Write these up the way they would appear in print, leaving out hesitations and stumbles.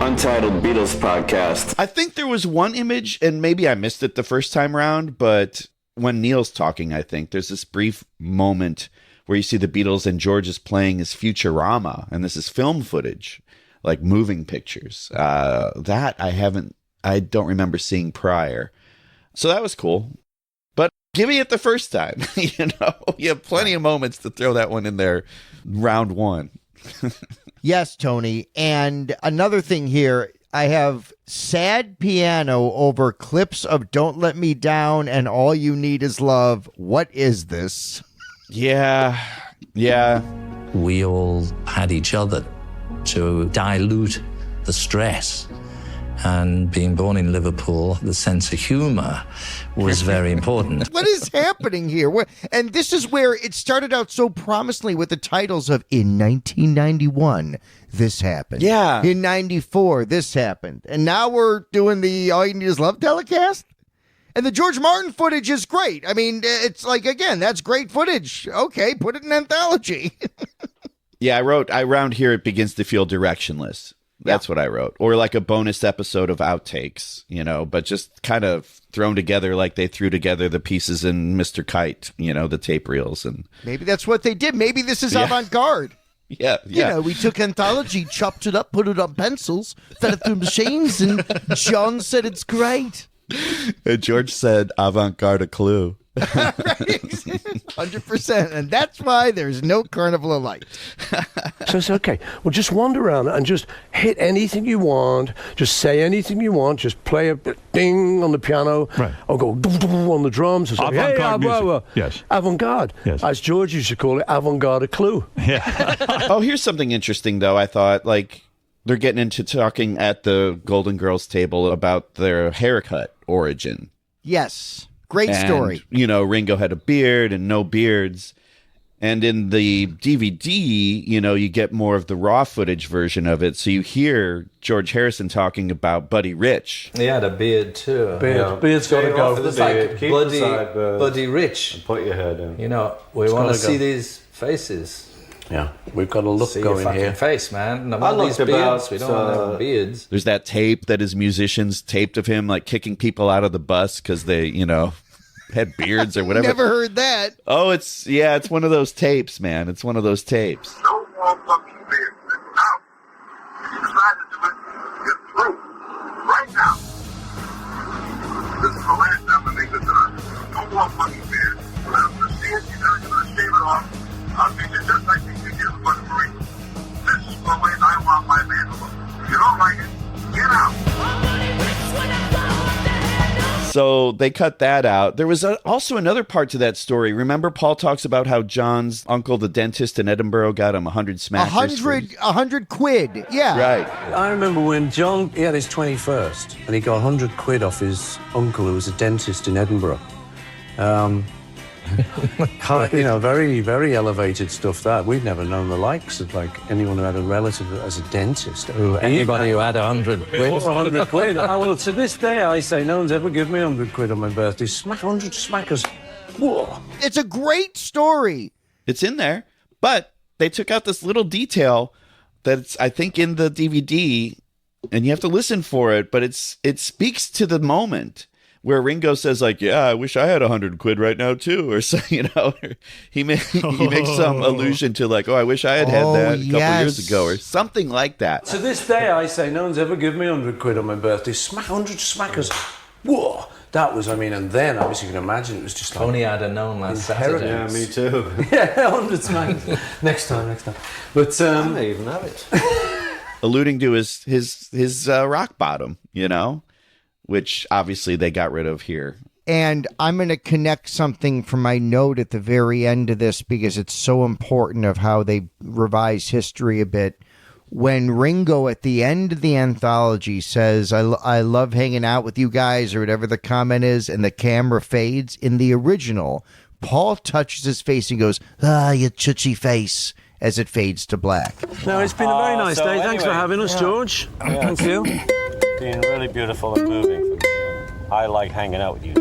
Untitled Beatles Podcast. I think there was one image, and maybe I missed it the first time around, but when Neil's talking, I think there's this brief moment where you see the Beatles and George is playing his Futurama, and this is film footage, like moving pictures. That I don't remember seeing prior. So that was cool. But give me it the first time. You have plenty of moments to throw that one in there round one. Yes, Tony. And another thing here, I have sad piano over clips of Don't Let Me Down and All You Need Is Love. What is this? Yeah. We all had each other to dilute the stress. And being born in Liverpool, the sense of humor was very important. What is happening here? And this is where it started out so promisingly with the titles of In 1991, this happened. Yeah. In 94, this happened. And now we're doing the All You Need Is Love telecast? And the George Martin footage is great. I mean, it's like, again, that's great footage. Okay, put it in Anthology. Yeah, I around here it begins to feel directionless. That's what I wrote. Or like a bonus episode of outtakes, but just kind of thrown together like they threw together the pieces in Mr. Kite, the tape reels. And maybe that's what they did. Maybe this is avant-garde. Yeah. We took Anthology, chopped it up, put it on pencils, fed it through machines, and John said it's great. And George said avant-garde a clue. Right. 100%. And that's why there's no Carnival of Light. So it's okay. Well, just wander around and just hit anything you want. Just say anything you want. Just play a ding on the piano. Right. Or go on the drums. Or say, avant-garde music. Yes. Avant-garde. Yes. As George used to call it, avant-garde a clue. Yeah. Oh, here's something interesting, though. I thought, they're getting into talking at the Golden Girls table about their haircut origin. Yes. Great story. Ringo had a beard and no beards. And in the DVD, you get more of the raw footage version of it. So you hear George Harrison talking about Buddy Rich. He had a beard too. Beard's got to go for the beard. Like Buddy Rich. And put your hair down. We want to see these faces. Yeah, we've got a look see going your fucking here. Face, man. I want these beards. We don't want beards. There's that tape that his musicians taped of him, kicking people out of the bus because they, had beards or whatever. Never heard that. Oh, it's one of those tapes, man. It's one of those tapes. No more fucking beards. Now, if you decide to do it, you're through. Right now. This is the last time I make this up. No more fucking beards. I'm going to see it. You're going to shave it off. I'll treat you just like you did your Buddy Marie. This is the way I want my man to look. If you don't like it, get out. So they cut that out. There was also another part to that story. Remember, Paul talks about how John's uncle, the dentist in Edinburgh, got him 100 smackers. 100 quid. Yeah. Right. I remember when John, he had his 21st, and he got 100 quid off his uncle, who was a dentist in Edinburgh. Very, very elevated stuff that. We'd never known the likes of, anyone who had a relative as a dentist. Anybody who had 100 quid. 100 quid. Well, to this day, I say no one's ever given me 100 quid on my birthday. 100 smackers. Whoa. It's a great story. It's in there, but they took out this little detail that's, I think, in the DVD, and you have to listen for it, but it speaks to the moment. Where Ringo says, I wish I had 100 quid right now, too. Or so, he makes some allusion to I wish I had that a couple years ago or something like that. To this day, I say no one's ever given me 100 quid on my birthday. 100 smackers. Whoa. That was, and then, obviously, you can imagine, it was just Only I'd have known last Saturday. Yeah, me too. Yeah, 100 smackers. Next time. But, I may even have it. Alluding to his rock bottom, which obviously they got rid of here. And I'm going to connect something from my note at the very end of this because it's so important of how they revise history a bit. When Ringo at the end of the anthology says, I love hanging out with you guys, or whatever the comment is, and the camera fades, in the original, Paul touches his face and goes, you chutchy face, as it fades to black. No, it's been a very nice day. Thanks for having us, George. Thank you. Being really beautiful and moving for me. I like hanging out with you.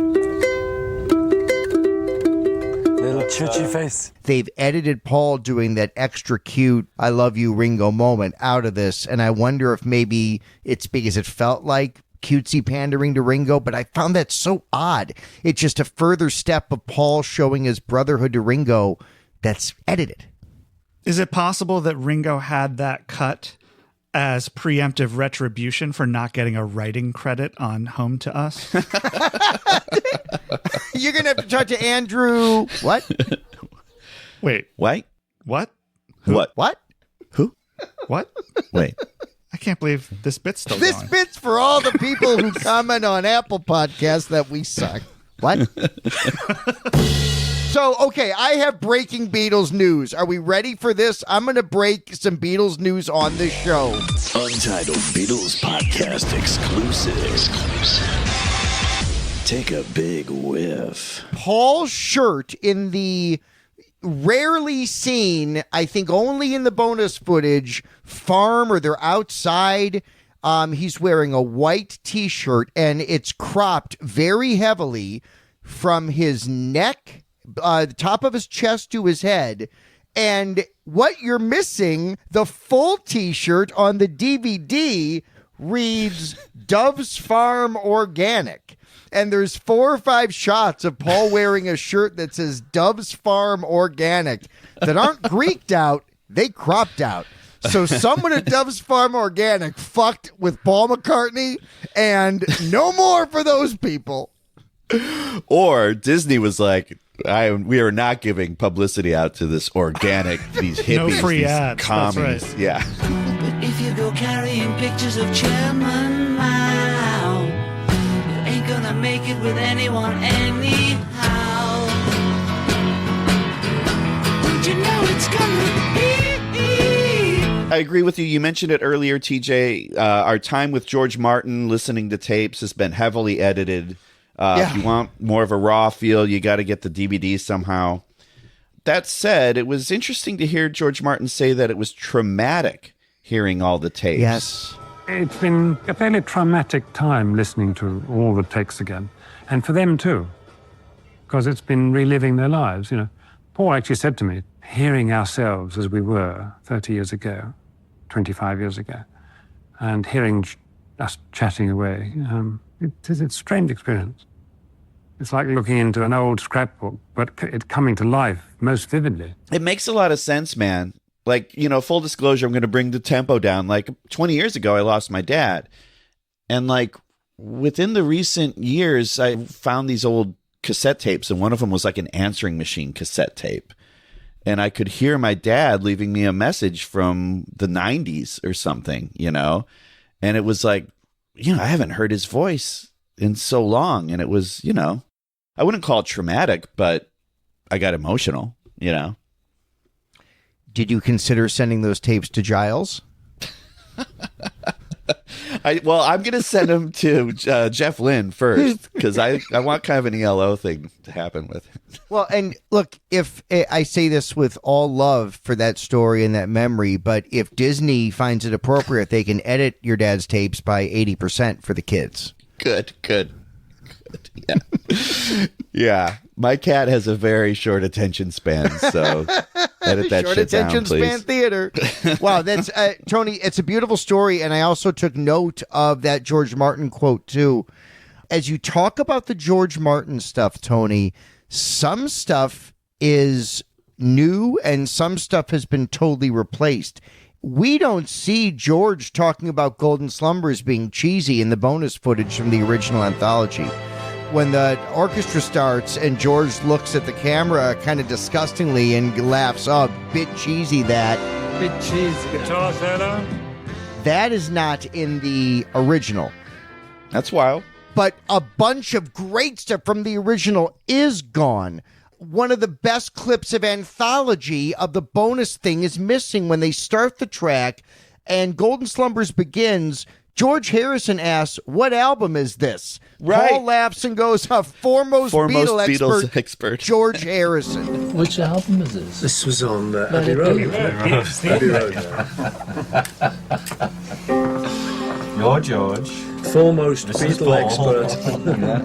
Little churchy face. They've edited Paul doing that extra cute "I love you, Ringo" moment out of this, and I wonder if maybe it's because it felt like cutesy pandering to Ringo, but I found that so odd. It's just a further step of Paul showing his brotherhood to Ringo that's edited. Is it possible that Ringo had that cut as preemptive retribution for not getting a writing credit on Home to Us? You're going to have to talk to Andrew. What? Wait. What? What? What? What? Who? What? Wait. I can't believe this bit's still This going. bit's for all the people who comment on Apple Podcasts that we suck. What? So, okay, I have breaking Beatles news. Are we ready for this? I'm going to break some Beatles news on this show. Untitled Beatles Podcast exclusive. Take a big whiff. Paul's shirt in the rarely seen, I think only in the bonus footage, farm or they're outside. He's wearing a white t-shirt and it's cropped very heavily from his neck, the top of his chest to his head. And what you're missing, the full t-shirt on the DVD reads Dove's Farm Organic. And there's 4 or 5 shots of Paul wearing a shirt that says Dove's Farm Organic that aren't Greeked out, they cropped out. So someone at Dove's Farm Organic fucked with Paul McCartney, and no more for those people. Or Disney was like, we are not giving publicity out to this organic, these hippies, No free these ads. commies. That's right. Yeah. But if you go carrying pictures of Chairman Mao, you ain't gonna make it with anyone anyhow. Don't you know it's gonna be? I agree with you. You mentioned it earlier, TJ. Our time with George Martin listening to tapes has been heavily edited. If you want more of a raw feel, you got to get the DVD somehow. That said, it was interesting to hear George Martin say that it was traumatic hearing all the tapes. Yes. It's been a fairly traumatic time listening to all the takes again. And for them too, because it's been reliving their lives. You know, Paul actually said to me, hearing ourselves as we were 30 years ago, 25 years ago, and hearing us chatting away, it's a strange experience. It's like looking into an old scrapbook, but it coming to life most vividly. It makes a lot of sense, man. Like, you know, full disclosure, I'm going to bring the tempo down. Like 20 years ago, I lost my dad. And like within the recent years, I found these old cassette tapes, and one of them was like an answering machine cassette tape. And I could hear my dad leaving me a message from the 90s or something, you know? And it was like, you know, I haven't heard his voice in so long. And it was, you know, I wouldn't call it traumatic, but I got emotional, you know? Did you consider sending those tapes to Giles? I'm going to send them to Jeff Lynne first, because I want kind of an ELO thing to happen with it. Well, and look, if I say this with all love for that story and that memory, but if Disney finds it appropriate, they can edit your dad's tapes by 80% for the kids. Good. Yeah. Yeah. My cat has a very short attention span, so edit that short shit down, attention please. span theater. Wow, that's Tony. It's a beautiful story, and I also took note of that George Martin quote too. As you talk about the George Martin stuff, Tony, some stuff is new, and some stuff has been totally replaced. We don't see George talking about Golden Slumbers being cheesy in the bonus footage from the original anthology. When the orchestra starts and George looks at the camera kind of disgustingly and laughs, oh, bit cheesy that. Bit cheesy. Guitar solo. That is not in the original. That's wild. But a bunch of great stuff from the original is gone. One of the best clips of Anthology of the bonus thing is missing when they start the track and Golden Slumbers begins. George Harrison asks, what album is this? Right. Paul laughs and goes, foremost Beatles expert, George Harrison. Which album is this? This was on Abbey Road. Abbey Road. You're George. foremost Beatle expert,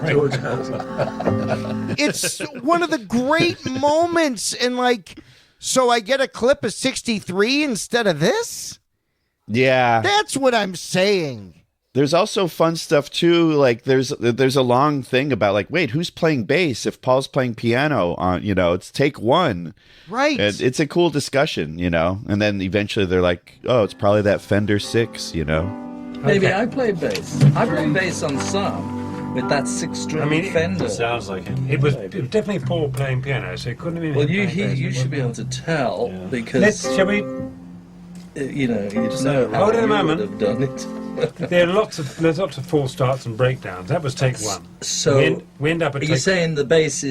George Harrison. It's one of the great moments, and so I get a clip of 63 instead of this? Yeah. That's what I'm saying. There's also fun stuff too. Like there's a long thing about wait, who's playing bass if Paul's playing piano on, it's take one. Right. And it's a cool discussion, and then eventually they're like, oh, it's probably that Fender 6, Maybe I play bass. I play bass on some with that 6-string Fender. Sounds like it. It was definitely Paul playing piano, so it couldn't have been. Well, you should be able to tell because Shall we? you know how Hold on a you moment. would have done it. There's lots of false starts and breakdowns. That was take one. So we end up at are you saying the bass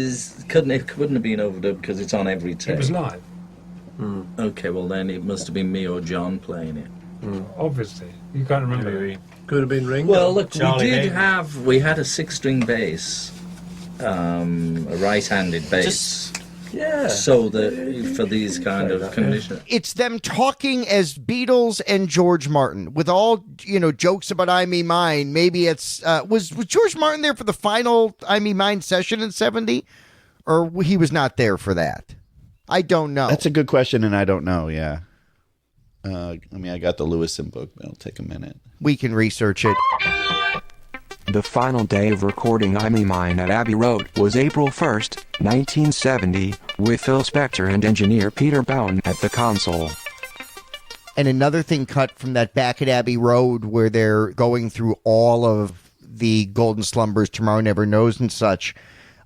couldn't have been overdubbed because it's on every take? It was live. Okay, well then it must have been me or John playing it. Obviously, you can't remember. Could have been Ringo. Well, look, Charlie we had a 6-string bass, a right-handed bass. So that for these kind of conditions. It's them talking as Beatles and George Martin with all, jokes about I Me Mine. Maybe it's, was George Martin there for the final I Me Mine session in 70? Or he was not there for that? I don't know. That's a good question, and I don't know, yeah. I got the Lewison book, but it'll take a minute. We can research it. The final day of recording I Me Mine at Abbey Road was April 1st, 1970, with Phil Spector and engineer Peter Bowen at the console. And another thing cut from that Back at Abbey Road where they're going through all of the Golden Slumbers, Tomorrow Never Knows and such.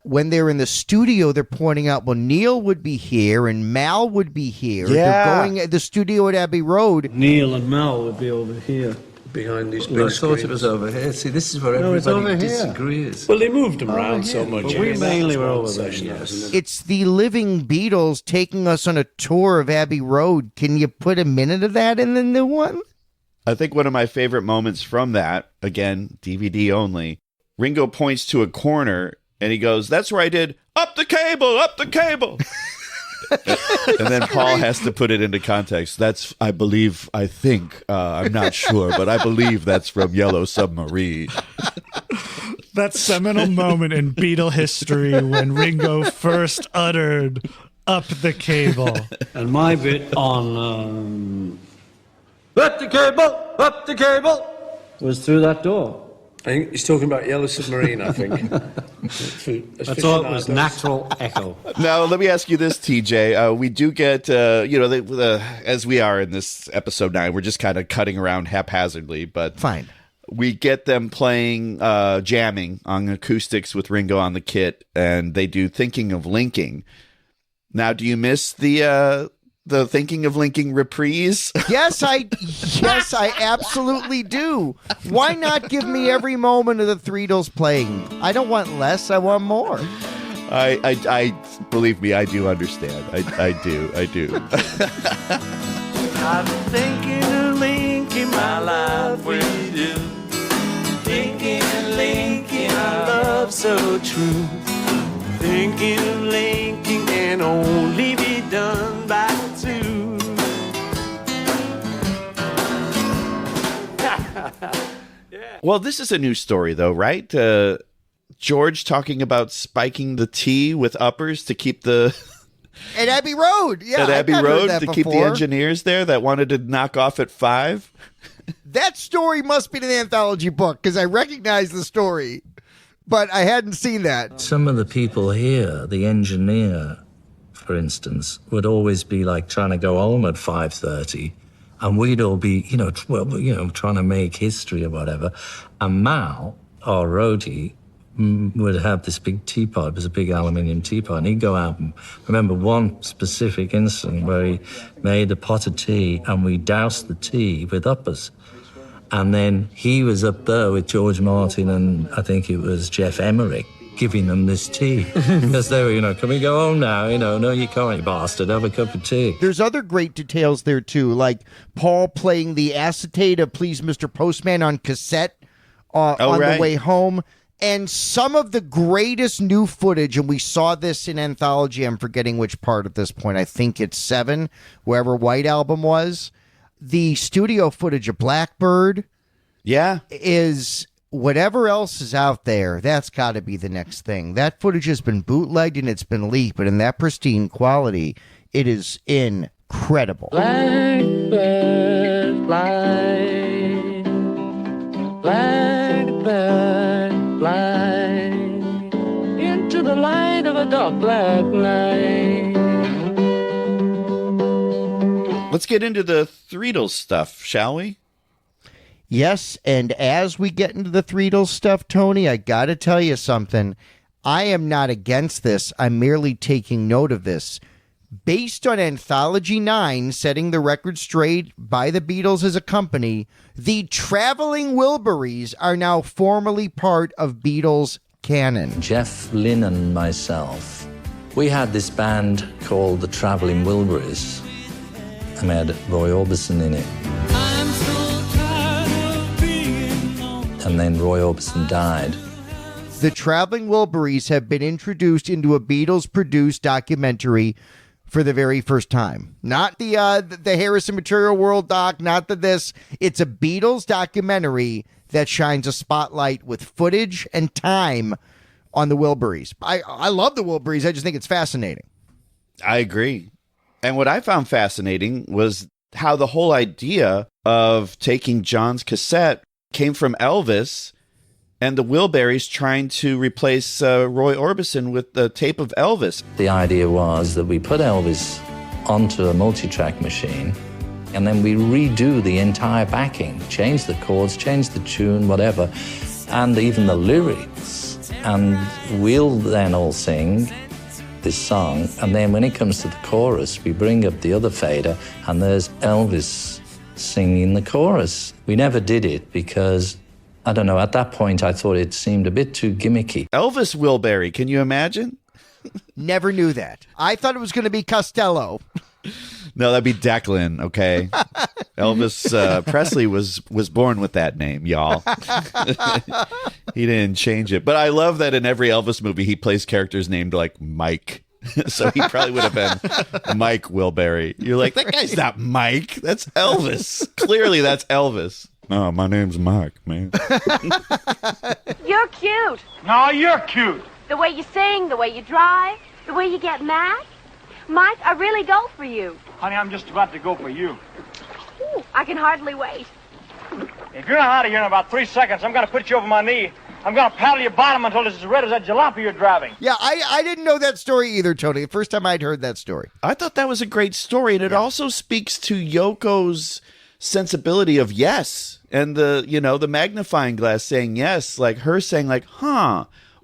When they're in the studio, they're pointing out, well, Neil would be here and Mal would be here. Yeah. They're going at the studio at Abbey Road. Neil and Mal would be over here. Behind these big I thought screens. it was over here. See, this is where everybody disagrees. Well, they moved them around so much. But we mainly were over there. Yes. It's the living Beatles taking us on a tour of Abbey Road. Can you put a minute of that in the new one? I think one of my favorite moments from that, again, DVD only, Ringo points to a corner and he goes, that's where I did, up the cable, up the cable. And then Paul has to put it into context. That's, I think, I'm not sure, but I believe that's from Yellow Submarine. That seminal moment in Beatle history when Ringo first uttered up the cable. And my bit on up the cable was through that door. I think he's talking about Yellow Submarine, I think. I thought it was natural echo. Now, let me ask you this, TJ. We do get, as we are in this episode 9, we're just kind of cutting around haphazardly, but fine. We get them playing, jamming on acoustics with Ringo on the kit, and they do Thinking of Linking. Now, do you miss the Thinking of Linking reprise? Yes, I absolutely do. Why not give me every moment of the Threedles playing? I don't want less, I want more. I believe me, I do understand. I do. I'm thinking of linking my life with you. Thinking of linking our love so true. Thinking of linking can only be done by two. Well, this is a new story, though, right? George talking about spiking the T with uppers to keep the... At Abbey Road, yeah. At Abbey Road to before. keep the engineers there that wanted to knock off at 5. That story must be in the anthology book because I recognize the story, but I hadn't seen that. Some of the people here, the engineer, for instance, would always be like trying to go home at 5:30, and we'd all be, trying to make history or whatever. And Mal, our roadie, would have this big teapot. It was a big aluminium teapot, and he'd go out and remember one specific incident where he made a pot of tea and we doused the tea with uppers. And then he was up there with George Martin and I think it was Jeff Emerick giving them this tea. Because they were, can we go home now? No, you can't, you bastard. Have a cup of tea. There's other great details there, too, like Paul playing the acetate of Please Mr. Postman on cassette on the way home. And some of the greatest new footage, and we saw this in Anthology, I'm forgetting which part at this point, I think it's 7, wherever White Album was. The studio footage of Blackbird is whatever else is out there, that's got to be the next thing. That footage has been bootlegged and it's been leaked, but in that pristine quality, it is incredible. Blackbird fly, blackbird fly, into the light of a dark black night. Let's get into the Threedles stuff, shall we? Yes, and as we get into the Threedles stuff, Tony, I got to tell you something. I am not against this. I'm merely taking note of this. Based on Anthology 9 setting the record straight by the Beatles as a company, the Traveling Wilburys are now formally part of Beatles canon. Jeff Lynne and myself, we had this band called the Traveling Wilburys. I had Roy Orbison in it. And then Roy Orbison died. The Traveling Wilburys have been introduced into a Beatles-produced documentary for the very first time. Not the Harrison Material World doc, not this. It's a Beatles documentary that shines a spotlight with footage and time on the Wilburys. I love the Wilburys. I just think it's fascinating. I agree. And what I found fascinating was how the whole idea of taking John's cassette came from Elvis and the Wilburys trying to replace Roy Orbison with the tape of Elvis. The idea was that we put Elvis onto a multi-track machine and then we redo the entire backing, change the chords, change the tune, whatever, and even the lyrics. And we'll then all sing this song, and then when it comes to the chorus, we bring up the other fader, and there's Elvis singing the chorus. We never did it because, I don't know, at that point I thought it seemed a bit too gimmicky. Elvis Wilbury, can you imagine? Never knew that. I thought it was going to be Costello. No, that'd be Declan, okay? Elvis Presley was born with that name, y'all. He didn't change it. But I love that in every Elvis movie, he plays characters named like Mike. So he probably would have been Mike Wilbury. You're like, that guy's not Mike. That's Elvis. Clearly, that's Elvis. No, my name's Mike, man. You're cute. No, you're cute. The way you sing, the way you drive, the way you get mad. Mike, I really go for you. Honey, I'm just about to go for you. Ooh, I can hardly wait. If you're not out of here in about 3 seconds, I'm going to put you over my knee. I'm going to paddle your bottom until it's as red as that jalopy you're driving. Yeah, I didn't know that story either, Tony. The first time I'd heard that story. I thought that was a great story, and it also speaks to Yoko's sensibility of yes, and the magnifying glass saying yes, like her saying like,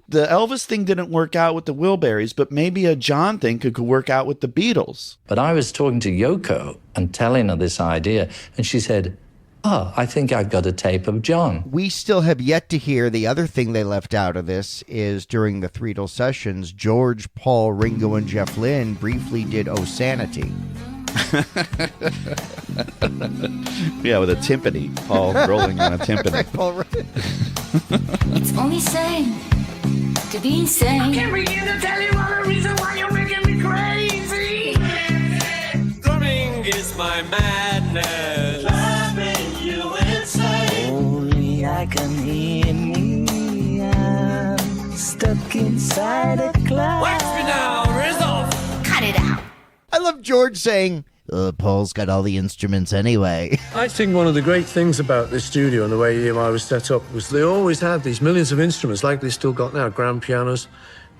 the Elvis thing didn't work out with the Wilburys, but maybe a John thing could work out with the Beatles. But I was talking to Yoko and telling her this idea, and she said, I think I've got a tape of John. We still have yet to hear the other thing they left out of this is during the Threedle sessions, George, Paul, Ringo, and Jeff Lynne briefly did "Oh Sanity." Yeah, with a timpani. Paul rolling on a timpani. It's only sane to be insane. I can't begin to tell you all the reason why you're making me crazy. Drumming is my madness. Driving you insane. Only I can hear me. I'm stuck inside a cloud. Wax me now, Rizzo. Cut it out. I love George saying, Paul's got all the instruments anyway. I think one of the great things about this studio and the way EMI was set up was they always had these millions of instruments like they still got now, grand pianos,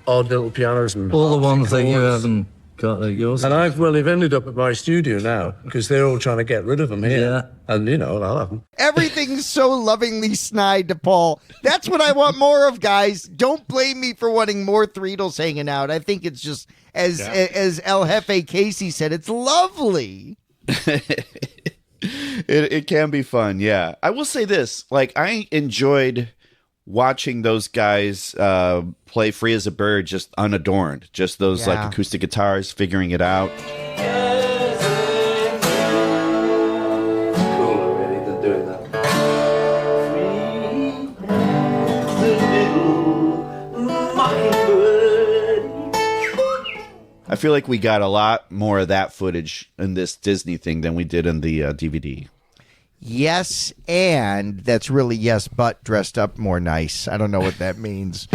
odd little pianos. And all the ones that you haven't got at yours. And they've ended up at my studio now because they're all trying to get rid of them here. Yeah. And, I'll have them. Everything's so lovingly snide to Paul. That's what I want more of, guys. Don't blame me for wanting more Threedles hanging out. I think it's just, as El Jefe Casey said, it's lovely. It can be fun, yeah. I will say this, like, I enjoyed watching those guys play Free as a Bird just unadorned. Just those like acoustic guitars figuring it out. Cool, really, they're doing that. I feel like we got a lot more of that footage in this Disney thing than we did in the DVD. yes, and that's really yes, but dressed up more nice. I don't know what that means.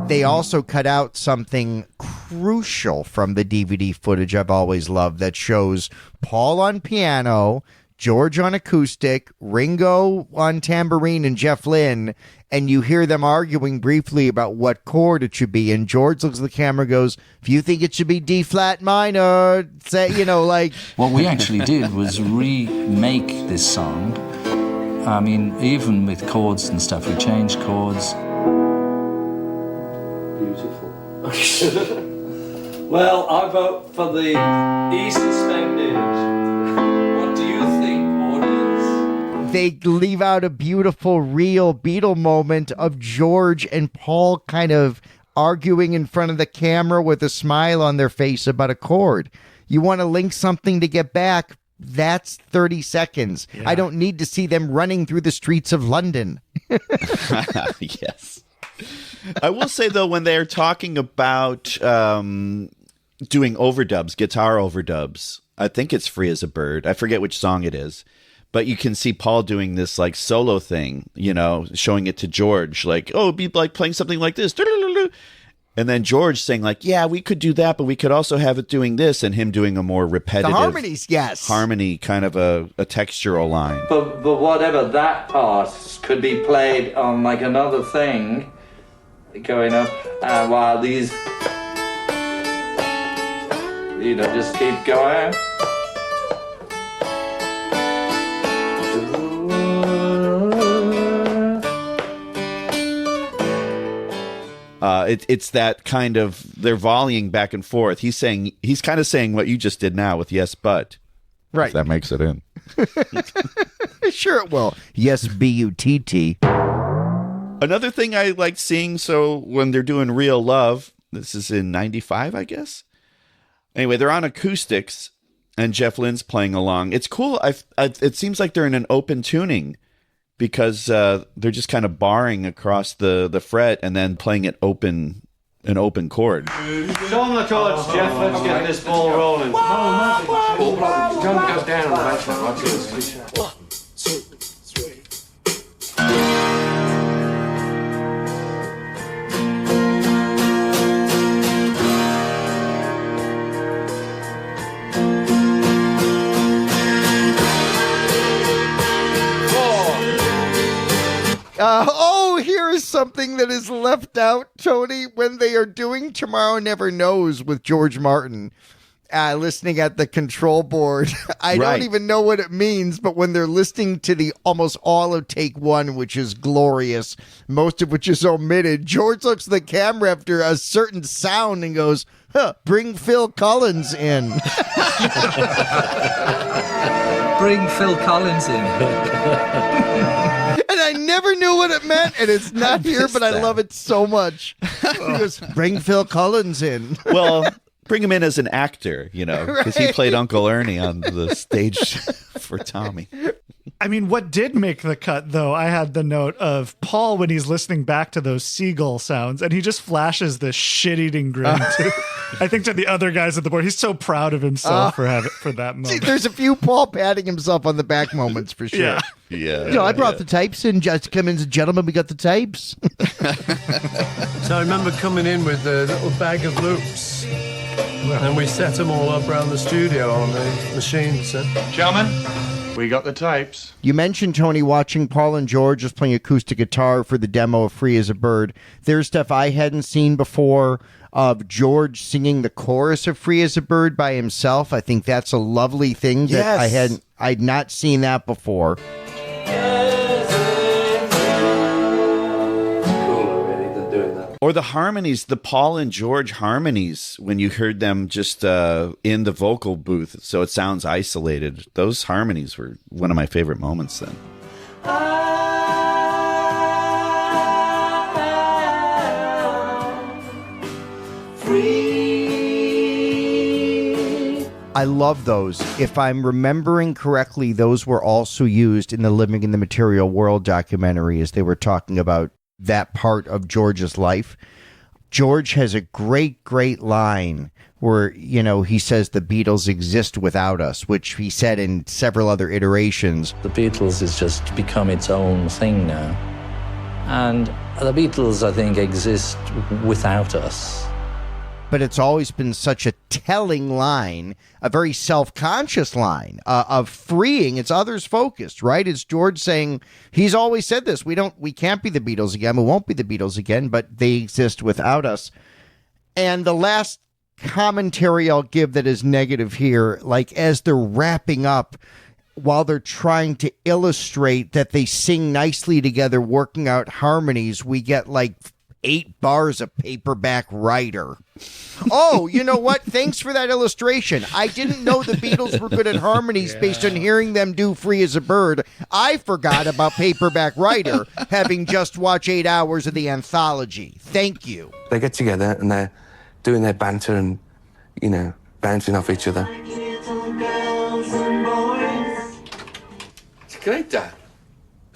They also cut out something crucial from the DVD footage I've always loved that shows Paul on piano, George on acoustic, Ringo on tambourine, and Jeff Lynne, and you hear them arguing briefly about what chord it should be, and George looks at the camera and goes, if you think it should be D flat minor, say, like... What we actually did was remake this song. I mean, even with chords and stuff, we changed chords. Beautiful. Well, I vote for the E suspended. What do you think, audience? They leave out a beautiful, real Beatle moment of George and Paul kind of arguing in front of the camera with a smile on their face about a chord. You want to link something to get back, that's 30 seconds. Yeah. I don't need to see them running through the streets of London. Yes. I will say, though, when they're talking about doing overdubs, guitar overdubs, I think it's Free as a Bird. I forget which song it is. But you can see Paul doing this like solo thing, showing it to George, like, oh, it'd be like playing something like this. And then George saying like, yeah, we could do that, but we could also have it doing this, and him doing a more repetitive... The harmonies, yes. Harmony, kind of a textural line. But whatever that part could be played on like another thing, going up, while these, just keep going. It's that kind of, they're volleying back and forth. He's kind of saying what you just did now with yes, but. Right. If that makes it in. Sure it will. Yes, B-U-T-T. Another thing I liked seeing, so when they're doing Real Love, this is in 95, I guess. Anyway, they're on acoustics, and Jeff Lynne's playing along. It's cool. It seems like they're in an open tuning, because they're just kind of barring across the fret and then playing an open chord. Show them the chords, Jeff. Let's get this ball rolling. John goes down on the bass now. Watch this. 1, 2, 3. Here is something that is left out, Tony, when they are doing Tomorrow Never Knows with George Martin, listening at the control board. I don't even know what it means, but when they're listening to the almost all of take one, which is glorious, most of which is omitted, George looks at the camera after a certain sound and goes, bring Phil Collins in. Bring Phil Collins in. And I never knew what it meant, and it's not here, but I love it so much. He goes, bring Phil Collins in. Well, bring him in as an actor, because he played Uncle Ernie on the stage for Tommy. I mean, what did make the cut, though, I had the note of Paul when he's listening back to those seagull sounds, and he just flashes this shit-eating grin, I think, to the other guys at the board. He's so proud of himself for that moment. See, there's a few Paul patting himself on the back moments, for sure. Yeah. I brought the tapes in. Just come in as a gentleman. We got the tapes. So I remember coming in with a little bag of loops. And we set them all up around the studio on the machines. Gentlemen, we got the tapes. You mentioned, Tony, watching Paul and George just playing acoustic guitar for the demo of Free as a Bird. There's stuff I hadn't seen before of George singing the chorus of Free as a Bird by himself. I think that's a lovely thing that I'd not seen that before. Or the harmonies, the Paul and George harmonies, when you heard them just in the vocal booth, so it sounds isolated. Those harmonies were one of my favorite moments then. I love those. If I'm remembering correctly, those were also used in the Living in the Material World documentary as they were talking about that part of George's life. George has a great line where, you know, he says the Beatles exist without us, which he said in several other iterations. The Beatles has just become its own thing now. And the Beatles, I think, exist without us. But it's always been such a telling line, a very self-conscious line of freeing. It's others focused, right? It's George saying, he's always said this. We can't be the Beatles again. We won't be the Beatles again, but they exist without us. And the last commentary I'll give that is negative here, like as they're wrapping up, while they're trying to illustrate that they sing nicely together, working out harmonies, we get like 8 bars of Paperback Writer. Oh, you know what? Thanks for that illustration. I didn't know the Beatles were good at harmonies based on hearing them do Free as a Bird. I forgot about Paperback Writer, having just watched 8 hours of the anthology. Thank you. They get together and they're doing their banter and, you know, bouncing off each other. It's great, Dad.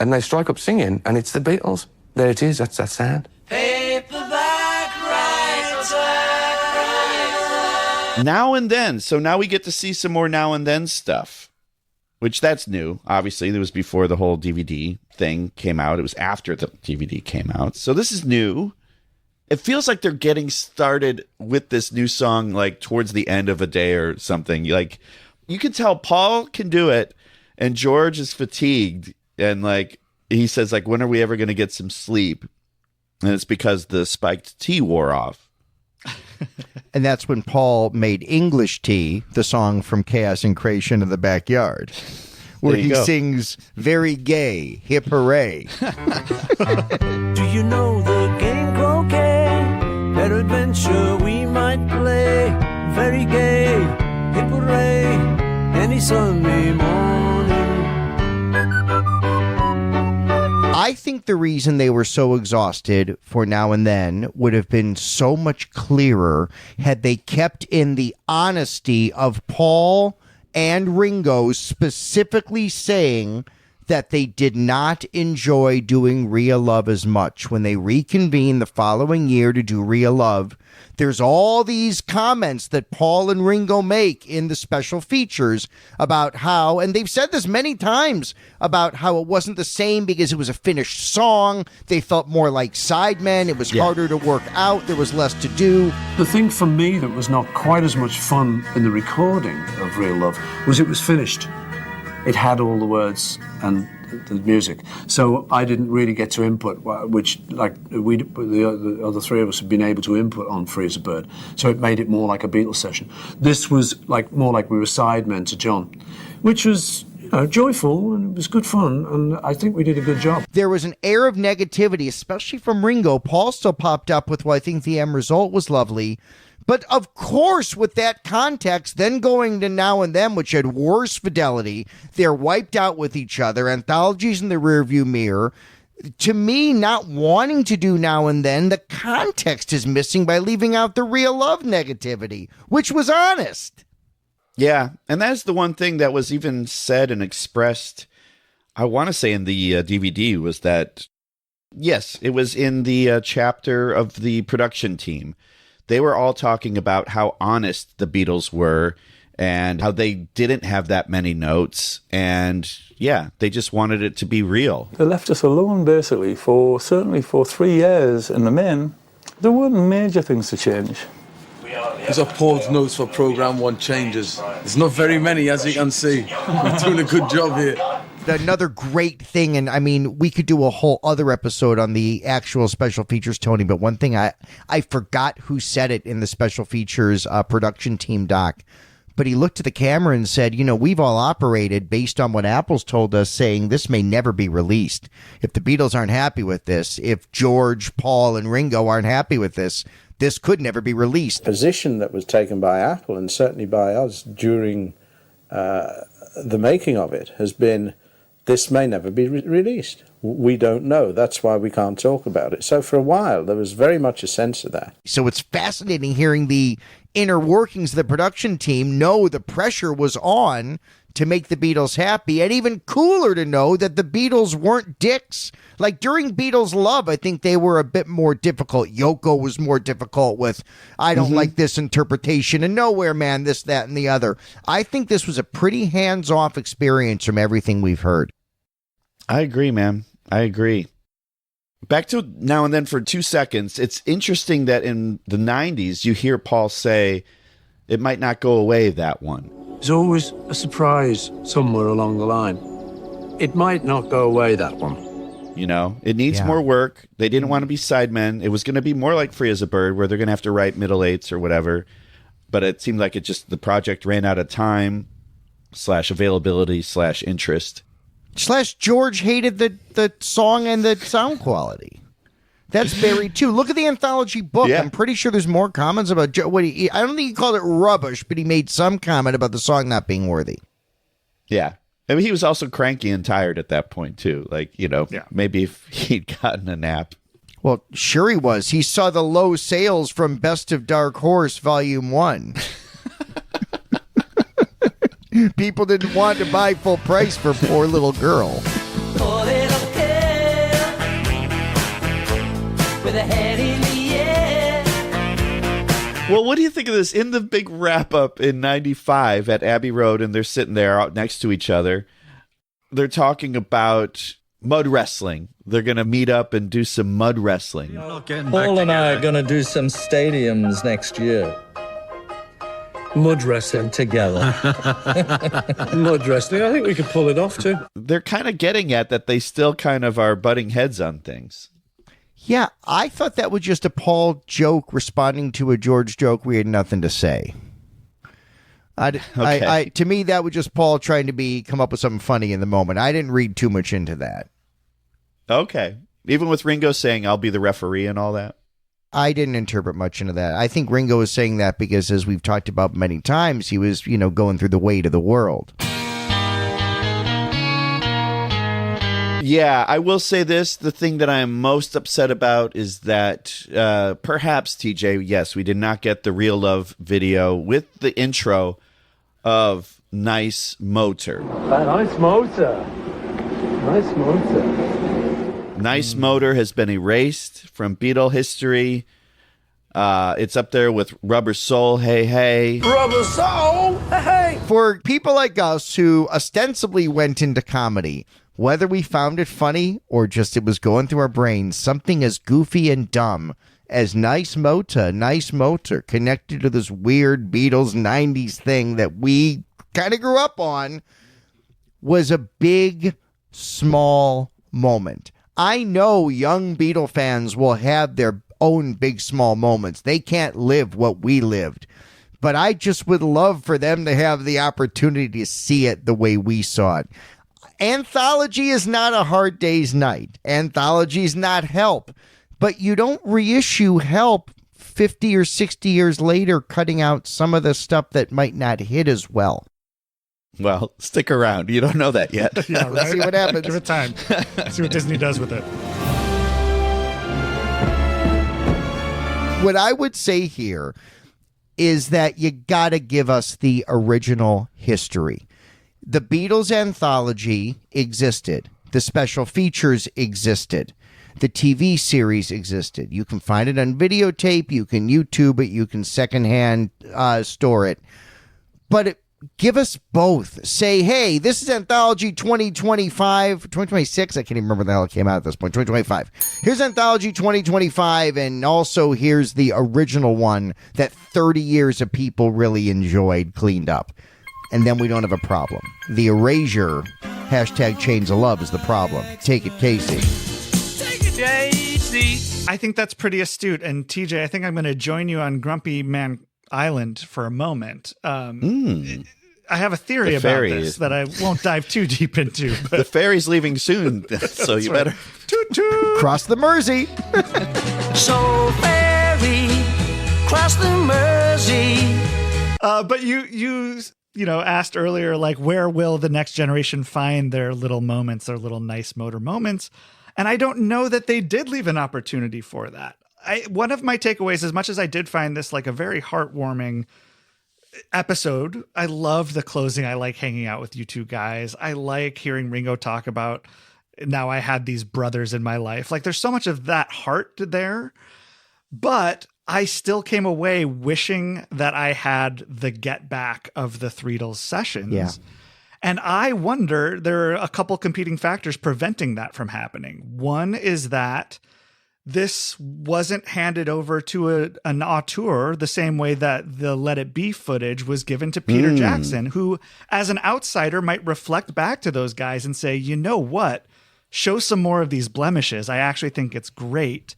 And they strike up singing, and it's the Beatles. There it is, that's that sound. Now and Then. So now we get to see some more Now and Then stuff, which that's new. Obviously, it was before the whole DVD thing came out. It was after the DVD came out. So this is new. It feels like they're getting started with this new song like towards the end of a day or something. Like you can tell Paul can do it and George is fatigued and like he says like, when are we ever going to get some sleep? And it's because the spiked tea wore off. And that's when Paul made English Tea, the song from Chaos and Creation in the Backyard, where he sings very gay, hip hooray. Do you know the game croquet? Better adventure we might play. Very gay, hip hooray, any Sunday morning. I think the reason they were so exhausted for Now and Then would have been so much clearer had they kept in the honesty of Paul and Ringo specifically saying that they did not enjoy doing Real Love as much. When they reconvened the following year to do Real Love, there's all these comments that Paul and Ringo make in the special features about how, and they've said this many times, about how it wasn't the same because it was a finished song. They felt more like sidemen. It was harder to work out. There was less to do. The thing for me that was not quite as much fun in the recording of Real Love was it was finished. It had all the words and the music, so I didn't really get to input, which like the other three of us had been able to input on Free as a Bird. So it made it more like a Beatles session. This was like more like we were sidemen to John, which was joyful and it was good fun, and I think we did a good job. There was an air of negativity, especially from Ringo. Paul still popped up with, well, I think the end result was lovely. But of course, with that context, then going to Now and Then, which had worse fidelity, they're wiped out with each other, anthologies in the rearview mirror. To me, not wanting to do Now and Then, the context is missing by leaving out the Real Love negativity, which was honest. Yeah, and that's the one thing that was even said and expressed, I want to say in the DVD, was that, yes, it was in the chapter of the production team. They were all talking about how honest the Beatles were and how they didn't have that many notes. And yeah, they just wanted it to be real. They left us alone, basically, certainly for 3 years in the main. There weren't major things to change. These are Paul's notes for Program 1 changes. There's not very many, as you can see. We're doing a good job here. Another great thing, and I mean, we could do a whole other episode on the actual special features, Tony, but one thing I forgot who said it in the special features production team doc, but he looked at the camera and said, we've all operated based on what Apple's told us, saying this may never be released. If the Beatles aren't happy with this, if George, Paul, and Ringo aren't happy with this could never be released. Position that was taken by Apple, and certainly by us during the making of it, has been, this may never be released. We don't know. That's why we can't talk about it. So for a while, there was very much a sense of that. So it's fascinating hearing the inner workings of the production team. No, the pressure was on to make the Beatles happy, and even cooler to know that the Beatles weren't dicks. Like during Beatles Love, I think they were a bit more difficult. Yoko was more difficult with, I don't like this interpretation, and Nowhere Man, this, that, and the other. I think this was a pretty hands-off experience from everything we've heard. I agree, man. I agree. Back to Now and Then for 2 seconds. It's interesting that in the 90s, you hear Paul say, it might not go away, that one. There's always a surprise somewhere along the line. It might not go away, that one. You know, it needs more work. They didn't want to be sidemen. It was going to be more like Free as a Bird, where they're going to have to write middle eights or whatever. But it seemed like the project ran out of time / availability / interest. / George hated the song and the sound quality. That's buried too. Look at the anthology book. I'm pretty sure there's more comments about I don't think he called it rubbish, but he made some comment about the song not being worthy. Yeah. I mean, he was also cranky and tired at that point, too. Like, maybe if he'd gotten a nap. Well, sure he was. He saw the low sales from Best of Dark Horse Volume 1. People didn't want to buy full price for Poor Little Girl. Poor little girl with a head in the air. Well, what do you think of this? In the big wrap-up in 95 at Abbey Road, and they're sitting there out next to each other, they're talking about mud wrestling. They're going to meet up and do some mud wrestling. Paul and I are going to do some stadiums next year. Mud wrestling together. Mud wrestling. I think we could pull it off too. They're kind of getting at that they still kind of are butting heads on things. Yeah, I thought that was just a Paul joke responding to a George joke we had nothing to say. To me, that was just Paul trying to come up with something funny in the moment. I didn't read too much into that. Okay. Even with Ringo saying, I'll be the referee and all that? I didn't interpret much into that. I think Ringo was saying that because, as we've talked about many times, he was, going through the weight of the world. Yeah, I will say this. The thing that I am most upset about is that perhaps, TJ, yes, we did not get the Real Love video with the intro of Nice Motor. Nice motor. Nice motor. Nice Motor has been erased from Beatle history. It's up there with Rubber Soul, Hey Hey. Rubber Soul, Hey Hey. For people like us who ostensibly went into comedy, whether we found it funny or just it was going through our brains, something as goofy and dumb as Nice Motor connected to this weird Beatles 90s thing that we kind of grew up on was a big, small moment. I know young Beatle fans will have their own big, small moments. They can't live what we lived. But I just would love for them to have the opportunity to see it the way we saw it. Anthology is not A Hard Day's Night. Anthology is not Help. But you don't reissue Help 50 or 60 years later, cutting out some of the stuff that might not hit as well. Well, stick around. You don't know that yet. Yeah, right? Let's see what happens. Give it time. See what Disney does with it. What I would say here is that you got to give us the original history. The Beatles Anthology existed. The special features existed. The TV series existed. You can find it on videotape. You can YouTube it. You can secondhand store it. But give us both. Say, hey, this is Anthology 2025, 2026. I can't even remember the hell it came out at this point. 2025. Here's Anthology 2025, and also here's the original one that 30 years of people really enjoyed, cleaned up. And then we don't have a problem. The erasure, #Chains of Love is the problem. Take it, Casey. I think that's pretty astute. And TJ, I think I'm going to join you on Grumpy Man Island for a moment. I have a theory about this that I won't dive too deep into. But the ferry's leaving soon, so you better cross the Mersey. So ferry, cross the Mersey. But you asked earlier, like, where will the next generation find their little moments, their little Nice Motor moments? And I don't know that they did leave an opportunity for that. One of my takeaways, as much as I did find this like a very heartwarming episode, I love the closing. I like hanging out with you two guys. I like hearing Ringo talk about, now I had these brothers in my life. Like, there's so much of that heart there, but I still came away wishing that I had the get back of the Threedles sessions. Yeah. And I wonder, there are a couple competing factors preventing that from happening. One is that this wasn't handed over to an auteur the same way that the Let It Be footage was given to Peter Jackson, who, as an outsider, might reflect back to those guys and say, you know what? Show some more of these blemishes. I actually think it's great.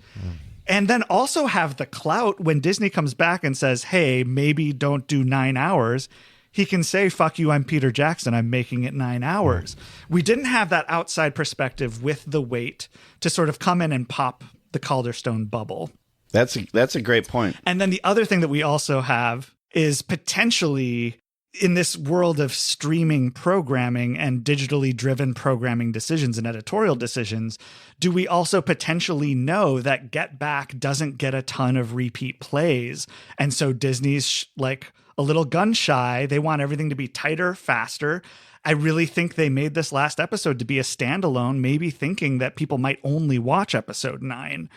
And then also have the clout when Disney comes back and says, hey, maybe don't do 9 hours. He can say, fuck you, I'm Peter Jackson. I'm making it 9 hours. We didn't have that outside perspective with the wait to sort of come in and pop the Calderstone bubble. That's a great point. And then the other thing that we also have is potentially in this world of streaming programming and digitally driven programming decisions and editorial decisions, do we also potentially know that Get Back doesn't get a ton of repeat plays? And so Disney's like a little gun shy. They want everything to be tighter, faster. I really think they made this last episode to be a standalone, maybe thinking that people might only watch episode 9.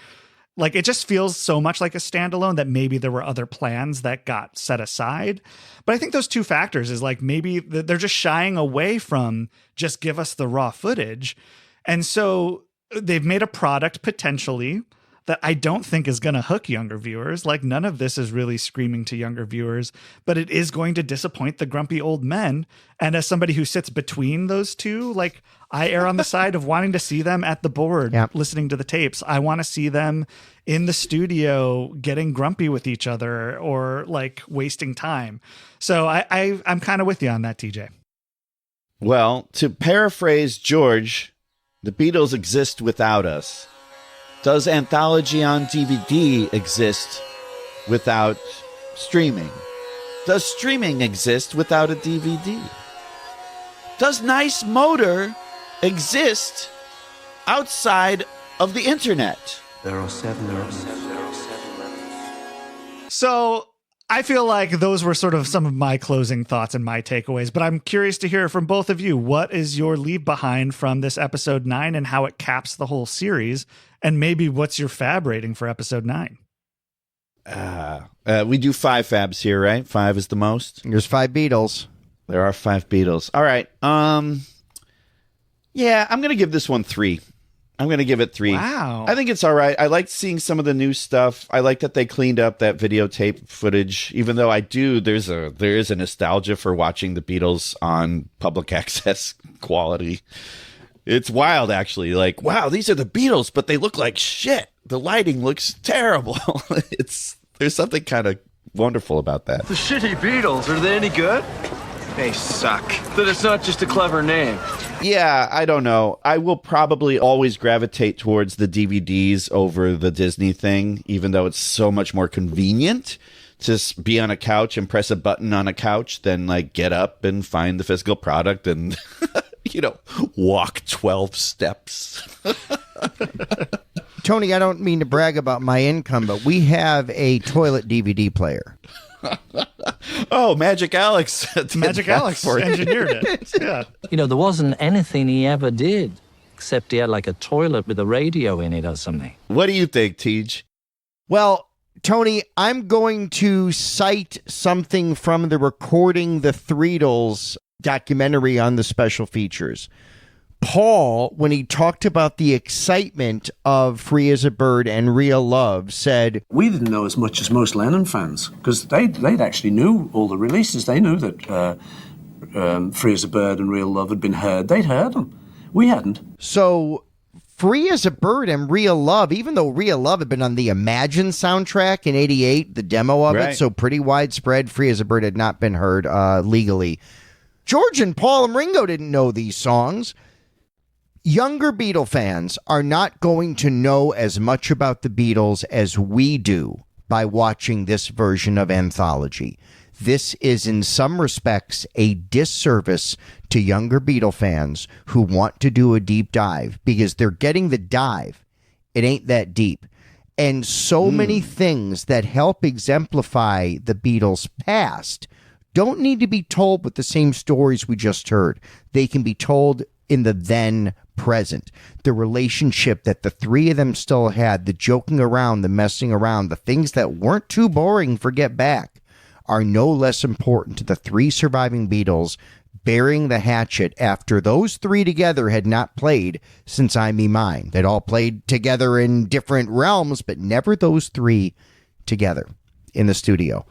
Like, it just feels so much like a standalone that maybe there were other plans that got set aside. But I think those two factors is like, maybe they're just shying away from just give us the raw footage. And so they've made a product potentially that I don't think is going to hook younger viewers. Like, none of this is really screaming to younger viewers, but it is going to disappoint the grumpy old men. And as somebody who sits between those two, like, I err on the side of wanting to see them at the board, listening to the tapes. I want to see them in the studio getting grumpy with each other or like wasting time. So I'm kind of with you on that, TJ. Well, to paraphrase George, the Beatles exist without us. Does Anthology on DVD exist without streaming? Does streaming exist without a DVD? Does Nice Motor exist outside of the internet? There are 7 levels. So I feel like those were sort of some of my closing thoughts and my takeaways, but I'm curious to hear from both of you. What is your leave behind from this episode 9 and how it caps the whole series? And maybe what's your fab rating for episode 9? We do 5 fabs here, right? 5 is the most. There's 5 Beatles. There are 5 Beatles. All right. Yeah, I'm going to give this one 3. I'm going to give it 3. Wow. I think it's all right. I liked seeing some of the new stuff. I like that they cleaned up that videotape footage, even though there is a nostalgia for watching the Beatles on public access quality. It's wild, actually. Like, wow, these are the Beatles, but they look like shit. The lighting looks terrible. There's something kind of wonderful about that. The shitty Beatles, are they any good? They suck. That it's not just a clever name. Yeah, I don't know. I will probably always gravitate towards the DVDs over the Disney thing, even though it's so much more convenient to be on a couch and press a button on a couch than like get up and find the physical product and walk 12 steps. Tony, I don't mean to brag about my income, but we have a toilet DVD player. Oh, Magic Alex. Magic Alex engineered it. Yeah. There wasn't anything he ever did, except he had like a toilet with a radio in it or something. What do you think, Tej? Well, Tony, I'm going to cite something from the Recording the Threedles documentary on the special features. Paul, when he talked about the excitement of Free as a Bird and Real Love, said, we didn't know as much as most Lennon fans, because they'd actually knew all the releases. They knew that Free as a Bird and Real Love had been heard. They'd heard them. We hadn't. So Free as a Bird and Real Love, even though Real Love had been on the Imagine soundtrack in '88, the demo of it, so pretty widespread, Free as a Bird had not been heard legally. George and Paul and Ringo didn't know these songs. Younger Beatle fans are not going to know as much about the Beatles as we do by watching this version of Anthology. This is in some respects a disservice to younger Beatle fans who want to do a deep dive because they're getting the dive. It ain't that deep. And so many things that help exemplify the Beatles' past don't need to be told with the same stories we just heard. They can be told in the then present. The relationship that the three of them still had, the joking around, the messing around, the things that weren't too boring for Get Back are no less important to the three surviving Beatles burying the hatchet after those three together had not played since I Me Mine. They'd all played together in different realms, but never those three together in the studio.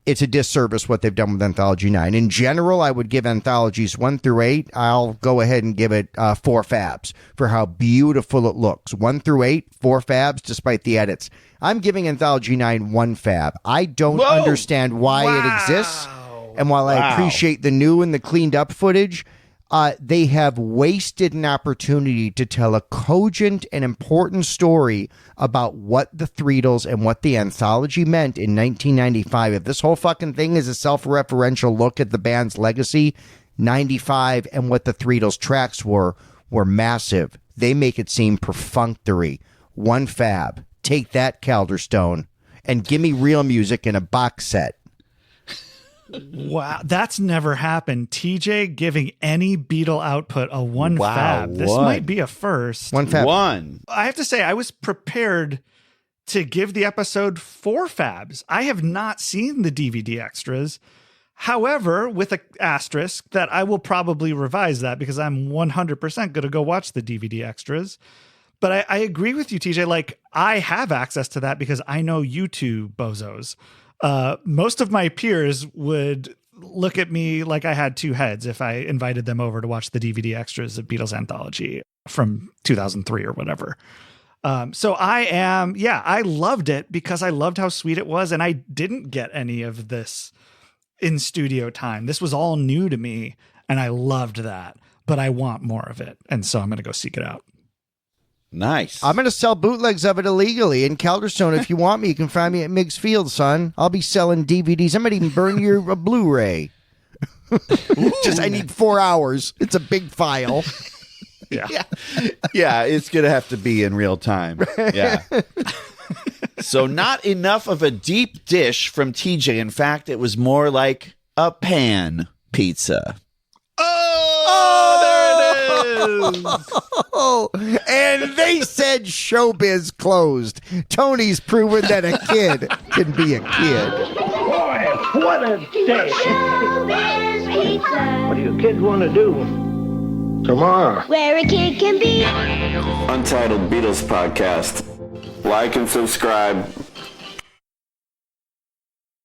It's a disservice what they've done with Anthology 9. In general, I would give Anthologies 1 through 8. I'll go ahead and give it 4 fabs for how beautiful it looks. 1 through 8, 4 fabs, despite the edits. I'm giving Anthology 9 1 fab. I don't understand why it exists. And while I appreciate the new and the cleaned up footage, they have wasted an opportunity to tell a cogent and important story about what the Threedles and what the anthology meant in 1995. If this whole fucking thing is a self-referential look at the band's legacy, 95 and what the Threedles tracks were massive. They make it seem perfunctory. 1 fab. Take that, Calderstone, and give me real music in a box set. Wow, that's never happened. TJ giving any Beatle output a 1 fab. This might be a first. 1 fab. I have to say, I was prepared to give the episode 4 fabs. I have not seen the DVD extras. However, with an asterisk that I will probably revise that because I'm 100% going to go watch the DVD extras. But I agree with you, TJ. Like, I have access to that because I know you two bozos. Most of my peers would look at me like I had 2 heads if I invited them over to watch the DVD extras of Beatles Anthology from 2003 or whatever. So I loved it because I loved how sweet it was. And I didn't get any of this in studio time. This was all new to me and I loved that, but I want more of it. And so I'm going to go seek it out. Nice. I'm going to sell bootlegs of it illegally in Calderstone. If you want me, you can find me at Miggs Field, son. I'll be selling DVDs. I might even burn your Blu-ray. I need 4 hours. It's a big file. Yeah, it's going to have to be in real time. Yeah. So not enough of a deep dish from TJ. In fact, it was more like a pan pizza. Oh, and they said showbiz closed. Tony's proven that a kid can be a kid. Boy, what a day. What do you kids want to do tomorrow? Where a kid can be. Untitled Beatles Podcast. Like and subscribe